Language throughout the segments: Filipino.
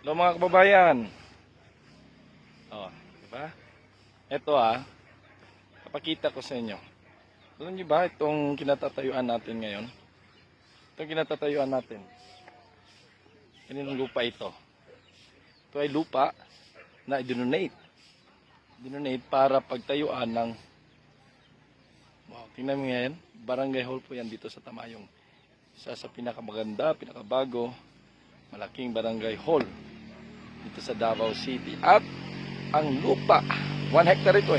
Hello mga kababayan. Oh, di ba? Ito kapakita ko sa inyo. Alam niyo ba itong kinatatayuan natin ngayon? Itong kinatatayuan natin. Kaninong lupa ito? Ito ay lupa na i-donate. Dinonate para pagtayuan ng tingnan mo yan. Barangay hall po yan dito sa Tamayong. Isa sa pinakamaganda, pinakabago, malaking barangay hall dito sa Davao City. At ang lupa, 1 hectare ito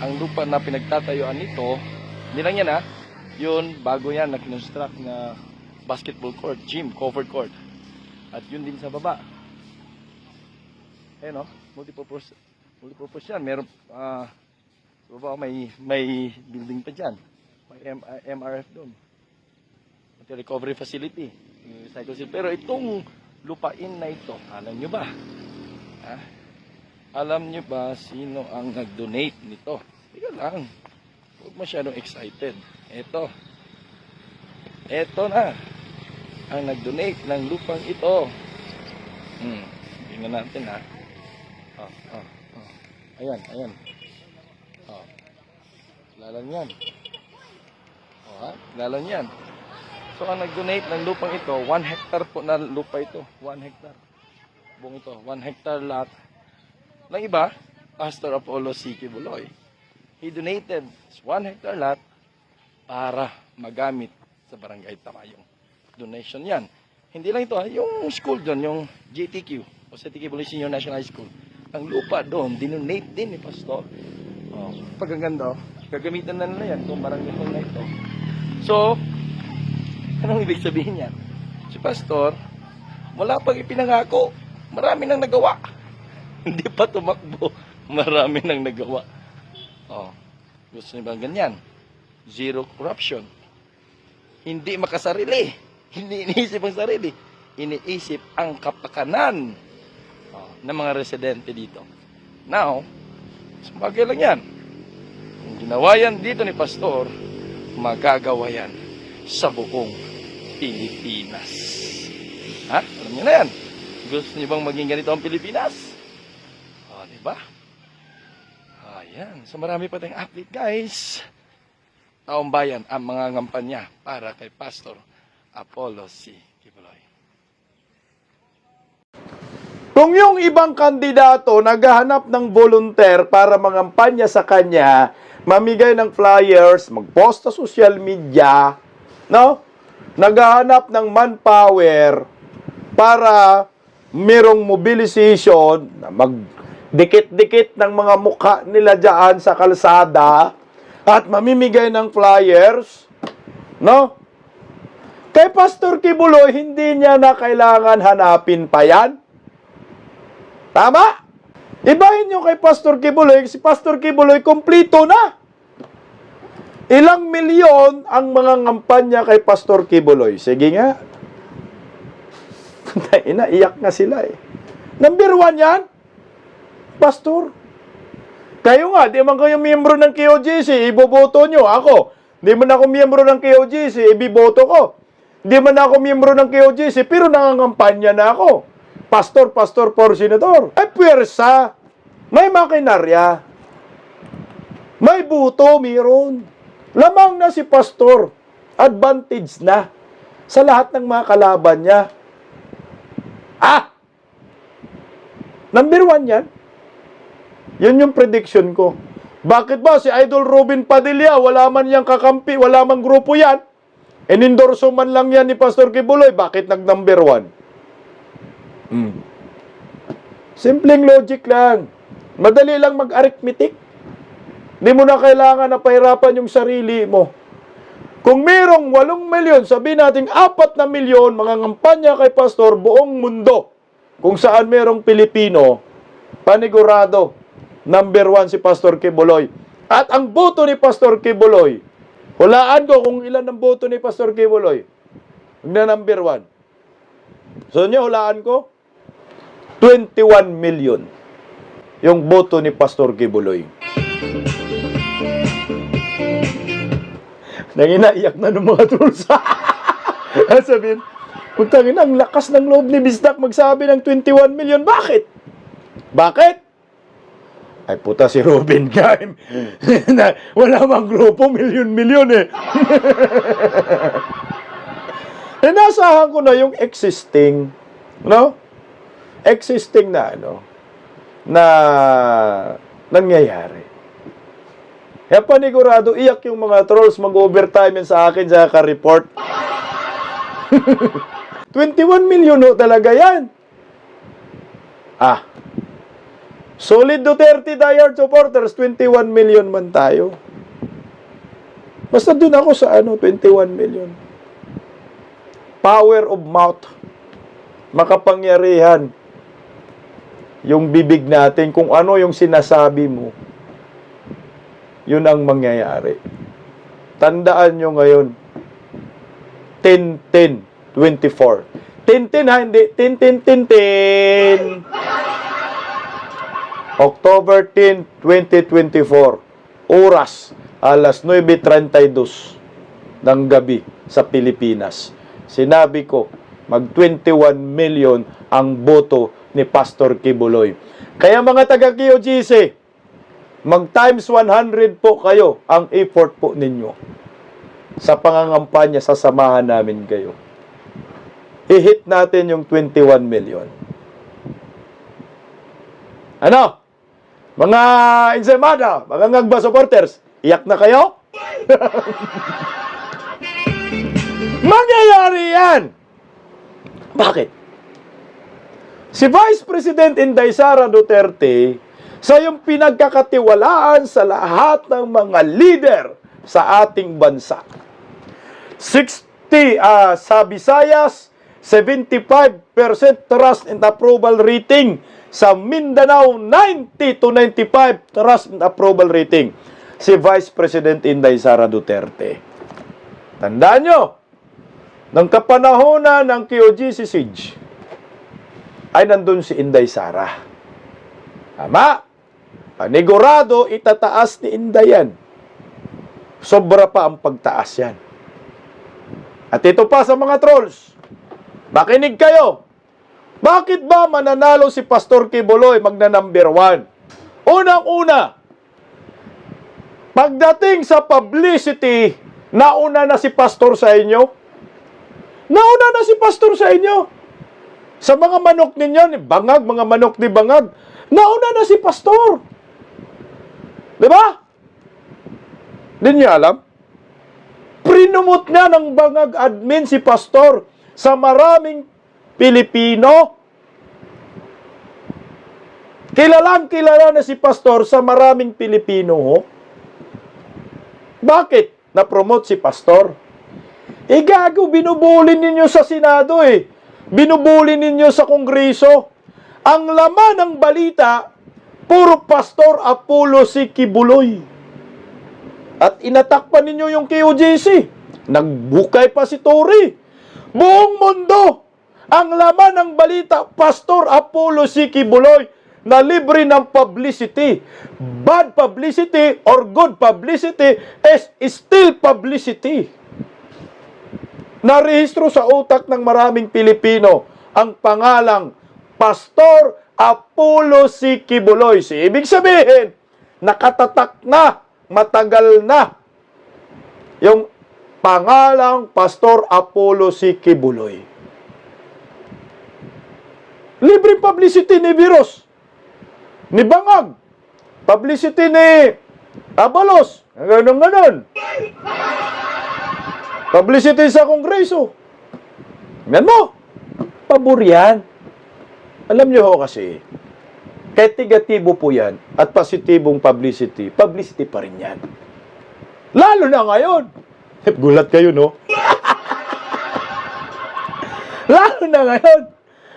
Ang lupa na pinagtatayuan nito, hindi lang yan yun, bago yan na kinonstruct na basketball court, gym, covered court. At yun din sa baba. Ayan multipurpose yan. Meron, sa baba may building pa dyan. May MRF doon. Recovery facility. Pero itong lupain na ito, alam nyo ba? Alam nyo ba sino ang nag-donate nito? Tika lang. Huwag masyadong excited. Ito na. Ang nag-donate ng lupang ito. Tingnan natin Ayan. Kilala niyan. Kilala niyan. So, ang nag-donate ng lupang ito, 1 hectare po na lupa ito. 1 hectare. Buong ito, 1 hectare lot. Ng iba, Pastor Apollo C. Kibuloy. He donated 1 hectare lot para magamit sa Barangay Tamayong. Donation yan. Hindi lang ito, yung school doon, yung JTQ, o sa Kibuloy Senior National High School. Ang lupa doon, dinonate din ni Pastor. Pagkaganda, gagamitan na nila yan, itong barangay hall na ito. So, anong ibig sabihin yan? Si Pastor, wala pang ipinangako, marami nang nagawa. Hindi pa tumakbo, marami nang nagawa. Gusto niyo ba ganyan? Zero corruption. Hindi makasarili. Hindi iniisip ang sarili. Iniisip ang kapakanan ng mga residente dito. Now, bagay lang yan. Kung ginawa yan dito ni Pastor, magagawa yan sa buong Pilipinas. Alam niyo na yan. Gusto niyo bang maging ganito ang Pilipinas? Diba? Ayan. So marami pa tayong update, guys. Taong bayan ang mga ngampanya para kay Pastor Apollo C. Kibuloy. Kung yung ibang kandidato naghahanap ng volunteer para mangampanya sa kanya, mamigay ng flyers, mag-post sa social media, naghahanap ng manpower para merong mobilization, magdikit-dikit ng mga mukha nila dyan sa kalsada at mamimigay ng flyers, Kay Pastor Kibuloy, hindi niya na kailangan hanapin pa yan. Tama? Ibahin nyo kay Pastor Kibuloy, si Pastor Kibuloy, kumplito na. Ilang milyon ang mga ngampanya kay Pastor Kibuloy? Sige nga. Iyak nga sila Number 1 yan, Pastor. Kayo nga, di man kayo miyembro ng KOJC, iboboto nyo. Ako, di man ako miyembro ng KOJC, ibiboto ko. Di man ako miyembro ng KOJC, pero nangangampanya na ako. Pastor, for senador. Pwersa. May makinarya. May buto, mayroon. Lamang na si Pastor. Advantage na sa lahat ng mga kalaban niya. Number 1 yan. Yun yung prediction ko. Bakit ba si Idol Robin Padilla, wala man yang kakampi, wala man grupo yan? Inendorso man lang yan ni Pastor Kibuloy, bakit nag-number 1? Simpleng logic lang. Madali lang mag-arithmetic. Di mo na kailangan na pahirapan yung sarili mo. Kung merong 8 milyon, sabihin natin 4 na milyon, mga ngampanya kay Pastor, buong mundo. Kung saan merong Pilipino, panigurado, number 1 si Pastor Kibuloy. At ang boto ni Pastor Kibuloy, hulaan ko kung ilan ang boto ni Pastor Kibuloy. Na number 1. So niyo, hulaan ko? 21 million. Yung boto ni Pastor Kibuloy. Nanginaiyak na ng mga trolls. Sabihin, Putangin, ang lakas ng loob ni Bisdak magsabi ng 21 million. Bakit? Bakit? Ay puta si Robin Gaim. Wala mang grupo, milyon-milyon eh. Inasahan ko na yung existing, no? Existing na na nangyayari. Kaya panigurado, iyak yung mga trolls, mag-overtime sa akin sa ka-report. 21 million talaga yan. Solid Duterte diehard supporters, 21 million man tayo. Basta dun ako sa 21 million. Power of mouth. Makapangyarihan. Yung bibig natin, kung ano yung sinasabi mo, yun ang mangyayari. Tandaan nyo ngayon, 10-10-24. 10-10 ha, hindi. 10-10-10-10. October 10, 2024. Oras, alas 9:32 ng gabi sa Pilipinas. Sinabi ko, mag-21 million ang boto ni Pastor Kibuloy. Kaya mga taga-QGC, mag-times 100 po kayo ang effort po ninyo. Sa pangangampanya, sasamahan namin kayo. I-hit natin yung 21 million. Ano? Mga Ensaymada, mga Ngagba supporters, iyak na kayo? Mangyayari yan! Bakit? Si Vice President Inday Sara Duterte, sa yung pinagkakatiwalaan sa lahat ng mga leader sa ating bansa. 60 sa Visayas, 75% trust and approval rating. Sa Mindanao, 90 to 95 trust and approval rating. Si Vice President Inday Sara Duterte. Tandaan nyo, ng kapanahonan ng QGC Siege, ay nandun si Inday Sara. Tama? Panigurado, itataas ni Inday yan. Sobra pa ang pagtaas yan. At ito pa sa mga trolls. Makinig kayo. Bakit ba mananalo si Pastor Kibuloy magna-number 1? Unang-una, pagdating sa publicity, nauna na si Pastor sa inyo? Nauna na si Pastor sa inyo? Sa mga manok ninyo, ni Bangag, mga manok ni Bangag, nauna na si Pastor. Diba? Di niyo alam? Prinumot niya ng Bangag admin si Pastor sa maraming Pilipino. Kilalang kilala na si Pastor sa maraming Pilipino. Bakit na-promote si Pastor? Gago, binubuli ninyo sa Senado Binubuli ninyo sa Kongreso. Ang laman ng balita, puro Pastor Apollo si Kibuloy. At inatakpan ninyo yung QGC. Nagbukay pa si Tory. Buong mundo, ang laman ng balita, Pastor Apollo si Kibuloy na libre ng publicity. Bad publicity or good publicity is still publicity. Narehistro sa utak ng maraming Pilipino ang pangalang Pastor Apollo si Kibuloy. Ibig sabihin, nakatatak na, matagal na yung pangalang Pastor Apollo si Kibuloy. Libre publicity ni Virus, ni Bangag, publicity ni Abalos, ganon. Publicity sa Kongreso. Yan mo, pabor yan. Alam nyo ho kasi, kahit negatibo po yan, at positibong publicity, publicity pa rin yan. Lalo na ngayon. Gulat kayo, no? Lalo na ngayon,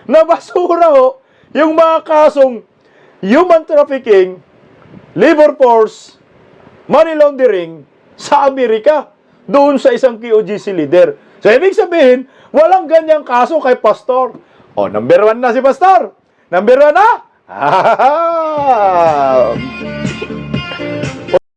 nabasura yung mga kasong human trafficking, labor force, money laundering sa Amerika, doon sa isang QGC leader. So, ibig sabihin, walang ganyang kaso kay Pastor. Number 1 na si Pastor. Number 1 na?